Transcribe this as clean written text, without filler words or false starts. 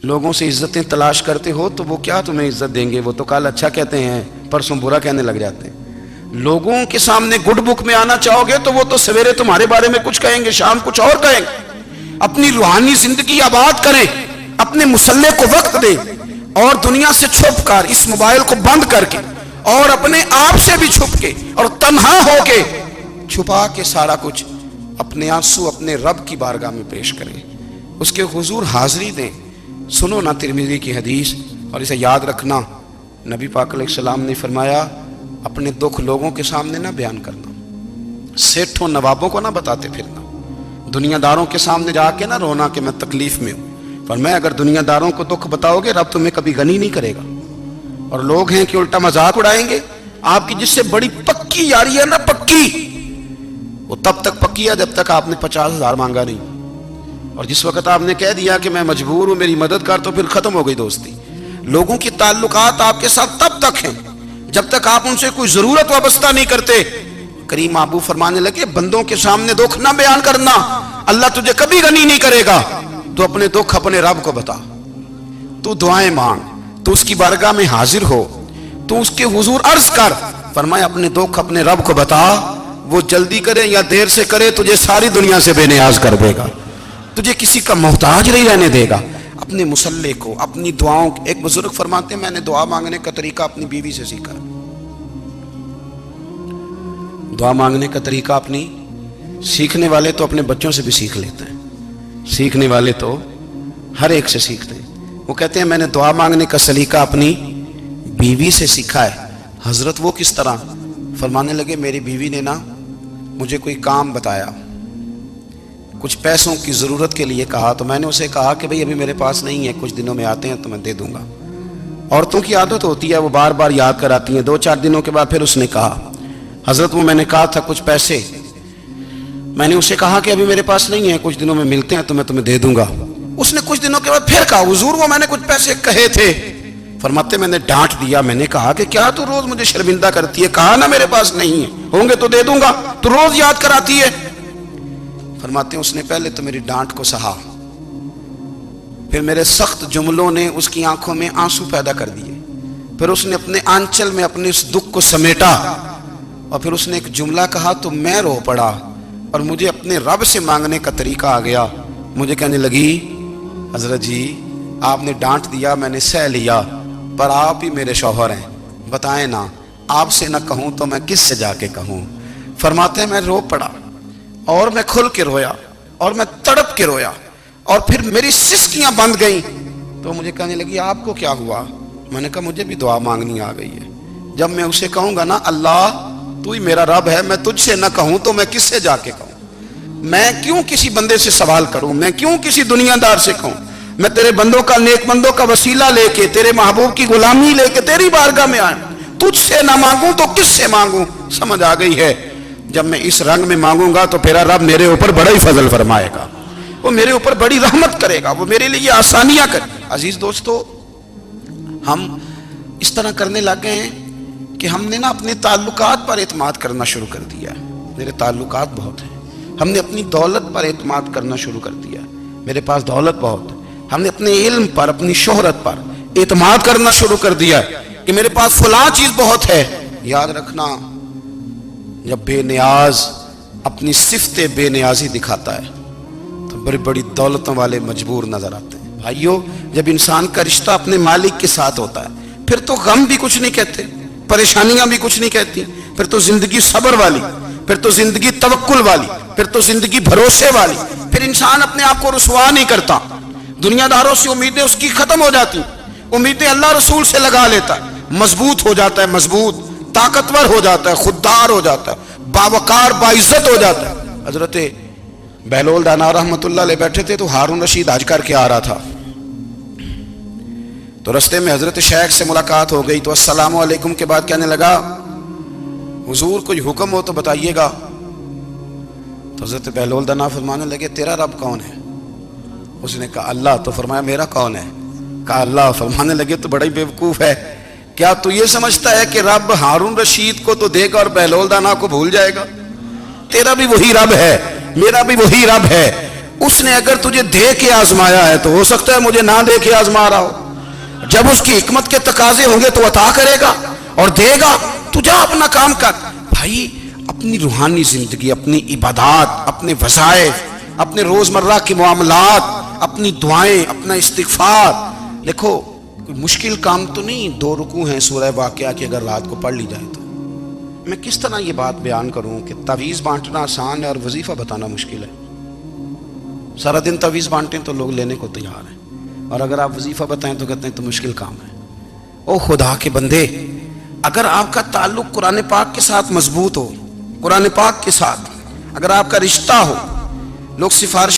لوگوں سے عزتیں تلاش کرتے ہو تو وہ کیا تمہیں عزت دیں گے؟ وہ تو کل اچھا کہتے ہیں، پرسوں برا کہنے لگ جاتے ہیں۔ لوگوں کے سامنے گڈ بک میں آنا چاہو گے تو وہ تو سویرے تمہارے بارے میں کچھ کہیں گے، شام کچھ اور کہیں گے۔ اپنی روحانی زندگی آباد کریں، اپنے مسلح کو وقت دیں، اور دنیا سے چھپ کر، اس موبائل کو بند کر کے، اور اپنے آپ سے بھی چھپ کے اور تنہا ہو کے، چھپا کے سارا کچھ اپنے آنسو اپنے رب کی بارگاہ میں پیش کریں، اس کے حضور حاضری دیں۔ سنو نا ترمذی کی حدیث، اور اسے یاد رکھنا، نبی پاک علیہ السلام نے فرمایا اپنے دکھ لوگوں کے سامنے نہ بیان کرنا، سیٹھوں نوابوں کو نہ بتاتے پھرنا، دنیا داروں کے سامنے جا کے نہ رونا کہ میں تکلیف میں ہوں۔ فرمایا اگر دنیا داروں کو دکھ بتاؤ گے رب تمہیں کبھی غنی نہیں کرے گا۔ اور لوگ ہیں کہ الٹا مذاق اڑائیں گے۔ آپ کی جس سے بڑی پکی یاری ہے نا، پکی، وہ تب تک پکی ہے جب تک آپ نے 50,000 مانگا نہیں، اور جس وقت آپ نے کہہ دیا کہ میں مجبور ہوں میری مدد کر، تو پھر ختم ہو گئی دوستی۔ لوگوں کی تعلقات آپ کے ساتھ تب تک ہیں جب تک آپ ان سے کوئی ضرورت وابستہ نہیں کرتے۔ کریم محبوب فرمانے لگے بندوں کے سامنے دکھ نہ بیان کرنا، اللہ تجھے کبھی غنی نہیں کرے گا۔ تو اپنے دکھ اپنے رب کو بتا، تو دعائیں مانگ، تو اس کی بارگاہ میں حاضر ہو، تو اس کے حضور عرض کر۔ فرمایا اپنے دکھ اپنے رب کو بتا، وہ جلدی کرے یا دیر سے کرے تجھے ساری دنیا سے بے نیاز کر دے گا، تجھے کسی کا محتاج نہیں رہنے دے گا۔ اپنے مسلح کو، اپنی دعاؤں، ایک بزرگ فرماتے ہیں میں نے دعا مانگنے کا طریقہ اپنی بیوی سے سیکھا۔ دعا مانگنے کا طریقہ اپنی، سیکھنے والے تو اپنے بچوں سے بھی سیکھ لیتے ہیں، سیکھنے والے تو ہر ایک سے سیکھتے ہیں۔ وہ کہتے ہیں میں نے دعا مانگنے کا سلیقہ اپنی بیوی سے سیکھا ہے۔ حضرت وہ کس طرح؟ فرمانے لگے میری بیوی نے نا مجھے کوئی کام بتایا، کچھ پیسوں کی ضرورت کے لیے کہا، تو میں نے اسے کہا کہ بھئی ابھی میرے پاس نہیں ہے، کچھ دنوں میں آتے ہیں تو میں دے دوں گا۔ عورتوں کی عادت ہوتی ہے وہ بار بار یاد کراتی ہیں، 2-4 دنوں کے بعد پھر اس نے کہا حضرت وہ میں نے کہا تھا کچھ پیسے، میں نے اسے کہا کہ ابھی میرے پاس نہیں ہے، کچھ دنوں میں ملتے ہیں تو میں تمہیں دے دوں گا۔ اس نے کچھ دنوں کے بعد پھر کہا حضور وہ میں نے کچھ پیسے کہے تھے۔ فرماتے میں نے ڈانٹ دیا، میں نے کہا کہ کیا تو روز مجھے شرمندہ کرتی ہے، کہا نا میرے پاس نہیں ہے، ہوں گے تو دے دوں گا، تو روز یاد کراتی ہے۔ فرماتے ہیں اس نے پہلے تو میری ڈانٹ کو سہا، پھر میرے سخت جملوں نے اس کی آنکھوں میں آنسو پیدا کر دیے، پھر اس نے اپنے آنچل میں اپنے اس دکھ کو سمیٹا، اور پھر اس نے ایک جملہ کہا تو میں رو پڑا، اور مجھے اپنے رب سے مانگنے کا طریقہ آ گیا۔ مجھے کہنے لگی حضرت جی آپ نے ڈانٹ دیا، میں نے سہ لیا، پر آپ ہی میرے شوہر ہیں، بتائیں نا آپ سے نہ کہوں تو میں کس سے جا کے کہوں۔ فرماتے ہیں میں رو پڑا، اور میں کھل کے رویا، اور میں تڑپ کے رویا، اور پھر میری سسکیاں بند گئیں۔ تو مجھے کہنے لگی آپ کو کیا ہوا؟ میں نے کہا مجھے بھی دعا مانگنی آ گئی ہے۔ جب میں اسے کہوں گا نا اللہ تو ہی میرا رب ہے، میں تجھ سے نہ کہوں تو میں کس سے جا کے کہوں؟ میں کیوں کسی بندے سے سوال کروں؟ میں کیوں کسی دنیا دار سے کہوں؟ میں تیرے بندوں کا، نیک بندوں کا وسیلہ لے کے، تیرے محبوب کی غلامی لے کے تیری بارگاہ میں آئیں، تجھ سے نہ مانگوں تو کس سے مانگوں؟ سمجھ آ گئی ہے؟ جب میں اس رنگ میں مانگوں گا تو پھر رب میرے اوپر بڑا ہی فضل فرمائے گا، وہ میرے اوپر بڑی رحمت کرے گا، وہ میرے لیے آسانیاں کرے گا۔ عزیز دوستو، ہم اس طرح کرنے لگ گئے ہیں کہ ہم نے نا اپنے تعلقات پر اعتماد کرنا شروع کر دیا ہے۔ میرے تعلقات بہت ہیں۔ ہم نے اپنی دولت پر اعتماد کرنا شروع کر دیا ہے، میرے پاس دولت بہت ہے۔ ہم نے اپنے علم پر، اپنی شہرت پر اعتماد کرنا شروع کر دیا ہے کہ میرے پاس فلاں چیز بہت ہے۔ یاد رکھنا جب بے نیاز اپنی صفت بے نیازی دکھاتا ہے تو بڑی بڑی دولتوں والے مجبور نظر آتے ہیں۔ بھائیو جب انسان کا رشتہ اپنے مالک کے ساتھ ہوتا ہے پھر تو غم بھی کچھ نہیں کہتے، پریشانیاں بھی کچھ نہیں کہتی، پھر تو زندگی صبر والی، پھر تو زندگی توکل والی، پھر تو زندگی بھروسے والی، پھر انسان اپنے آپ کو رسوا نہیں کرتا۔ دنیا داروں سے امیدیں اس کی ختم ہو جاتی، امیدیں اللہ رسول سے لگا لیتا ہے، مضبوط ہو جاتا ہے، مضبوط، طاقتور ہو جاتا ہے، خوددار ہو جاتا ہے، باوقار باعزت ہو جاتا ہے۔ حضرت بہلول دانا رحمت اللہ علیہ بیٹھے تھے تو ہارون رشید حج کر کے آ رہا تھا، تو رستے میں حضرت شیخ سے ملاقات ہو گئی، تو السلام علیکم کے بعد کہنے لگا حضور کوئی حکم ہو تو بتائیے گا۔ تو حضرت بہلول دانا فرمانے لگے تیرا رب کون ہے؟ اس نے کہا اللہ۔ تو فرمایا میرا کون ہے؟ کہا اللہ۔ فرمانے لگے تو بڑا ہی بیوقوف ہے، کیا تو یہ سمجھتا ہے کہ رب ہارون رشید کو تو دے گا اور بہلول دانا کو بھول جائے گا؟ تیرا بھی وہی رب ہے، میرا بھی وہی رب ہے، اس نے اگر تجھے دے کے آزمایا ہے تو ہو سکتا ہے مجھے نہ دے کے آزما رہا ہو. جب اس کی حکمت کے تقاضے ہوں گے تو عطا کرے گا اور دے گا. تو جا اپنا کام کر. بھائی اپنی روحانی زندگی، اپنی عبادات، اپنے وظائف، اپنے روزمرہ کے معاملات، اپنی دعائیں، اپنا استغفار. دیکھو کوئی مشکل کام تو نہیں 2 رکوع ہیں سورہ واقعہ کی اگر رات کو پڑھ لی جائے تو. میں کس طرح یہ بات بیان کروں کہ تعویذ بانٹنا آسان ہے اور وظیفہ بتانا مشکل ہے. سارا دن تعویذ بانٹیں تو لوگ لینے کو تیار ہیں، اور اگر آپ وظیفہ بتائیں تو کہتے ہیں تو مشکل کام ہے. او خدا کے بندے، اگر آپ کا تعلق قرآن پاک کے ساتھ مضبوط ہو، قرآن پاک کے ساتھ اگر آپ کا رشتہ ہو، لوگ سفارش